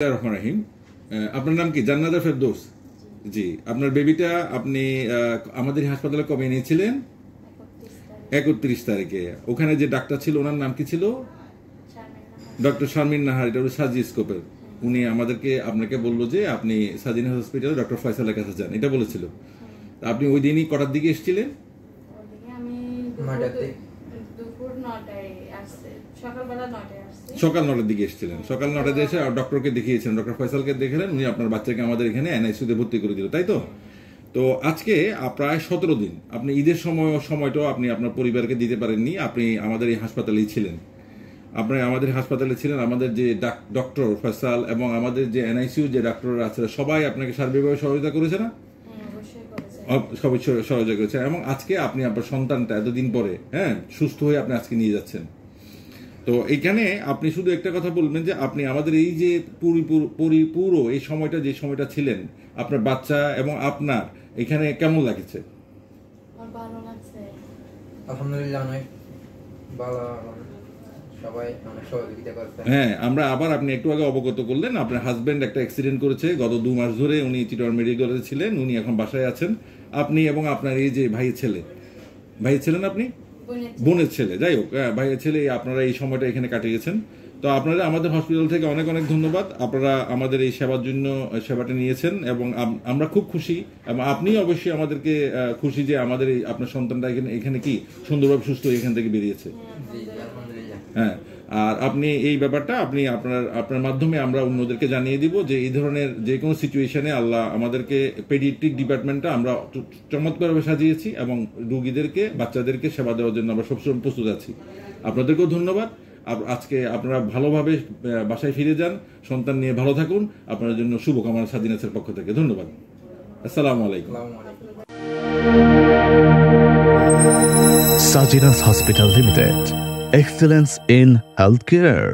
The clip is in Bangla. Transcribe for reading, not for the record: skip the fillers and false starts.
রহিম, আপনার নাম কি? জান্নাতুল ফেরদৌস। জি, আপনার বেবিটা আপনি আমাদের হাসপাতালে কবে এনেছিলেন? 31 তারিখে। ওখানে যে ডাক্তার ছিল ওনার নাম কি ছিল? ডক্টর শারমিন নাহার। এটা হলো সার্জিস্কোপের। উনি আমাদেরকে আপনাকে বললো যে আপনি সাজিনা হসপিটালে ডক্টর ফয়সালের কাছে যান, এটা বলেছিল। আপনি ওই দিনই কটার দিকে এসেছিলেন? সকাল 9টার দিকে এসেছিলেন। সকাল 9টায় এসে ডক্টরকে দেখিয়েছেন, ডক্টর ফয়সালকে দেখালেন। উনি আপনার বাচ্চাকে আমাদের এখানে এনআইসিউতে ভর্তি করে দিল, তাই তো? তো আজকে প্রায় 17 দিন আপনি ঈদের সময়টাও আপনি আপনার পরিবারকে দিতে পারেননি। আপনি আমাদের এই হাসপাতালেই ছিলেন। আপনি আমাদের হাসপাতালে ছিলেন। আমাদের যে ডক্টর ফয়সাল এবং আমাদের যে এনআইসিউ যে ডাক্তাররা আছে সবাই আপনাকে সার্বিকভাবে সহযোগিতা করেছে না? সবাই সহযোগিতা করেছে। এবং আজকে আপনি আপনার সন্তানটা এতদিন পরে সুস্থ হয়ে আপনি আজকে নিয়ে যাচ্ছেন। তো এইখানে আপনি শুধু একটা কথা বলবেন যে আপনি আমাদের এই যে পুরো এই সময়টা যে সময়টা ছিলেন আপনার বাচ্চা এবং আপনার এখানে কেমন লাগছে? ভালো লাগছে, আলহামদুলিল্লাহ, অনেক ভালো। সবাই অনেক সহযোগিতা করছে। হ্যাঁ, আমরা আবার আপনি একটু আগে অবগত করলেন আপনার হাজবেন্ড একটা অ্যাক্সিডেন্ট করেছে। গত 2 মাস ধরে উনি চিটাগং মেডিকেলে ছিলেন, উনি এখন বাসায় আছেন। আপনি এবং আপনার এই যে ভাইয়ের ছেলে আপনি বোনের ছেলে, যাই হোক, ভাইয়ের ছেলে, আপনারা এই সময়টা এখানে কাটিয়েছেন। তো আপনারা আমাদের হসপিটাল থেকে অনেক অনেক ধন্যবাদ। আপনারা আমাদের এই সেবার জন্য সেবাটা নিয়েছেন এবং আমরা খুব খুশি। এবং আপনি অবশ্যই আমাদেরকে খুশি যে আমাদের এই আপনার সন্তানটা এখানে কি সুন্দরভাবে সুস্থ এখান থেকে বেরিয়েছে। হ্যাঁ, আর আপনি এই ব্যাপারটা আপনি আপনার মাধ্যমে আমরা অন্যদেরকে জানিয়ে দিব যে এই ধরনের যে কোনো সিচুয়েশনে আল্লাহ আমাদেরকে পেডিয়াট্রিক ডিপার্টমেন্টটা আমরা চমৎকারভাবে সাজিয়েছি এবং রোগীদেরকে বাচ্চাদেরকে সেবা দেওয়ার জন্য আমরা সবসময় প্রস্তুত আছি। আপনাদেরকেও ধন্যবাদ। আজকে আপনারা ভালোভাবে বাসায় ফিরে যান, সন্তান নিয়ে ভালো থাকুন। আপনার জন্য শুভকামনা সাজিনাসের পক্ষ থেকে। ধন্যবাদ। আসসালামু আলাইকুম। Sajinas Hospital Limited. Excellence in healthcare.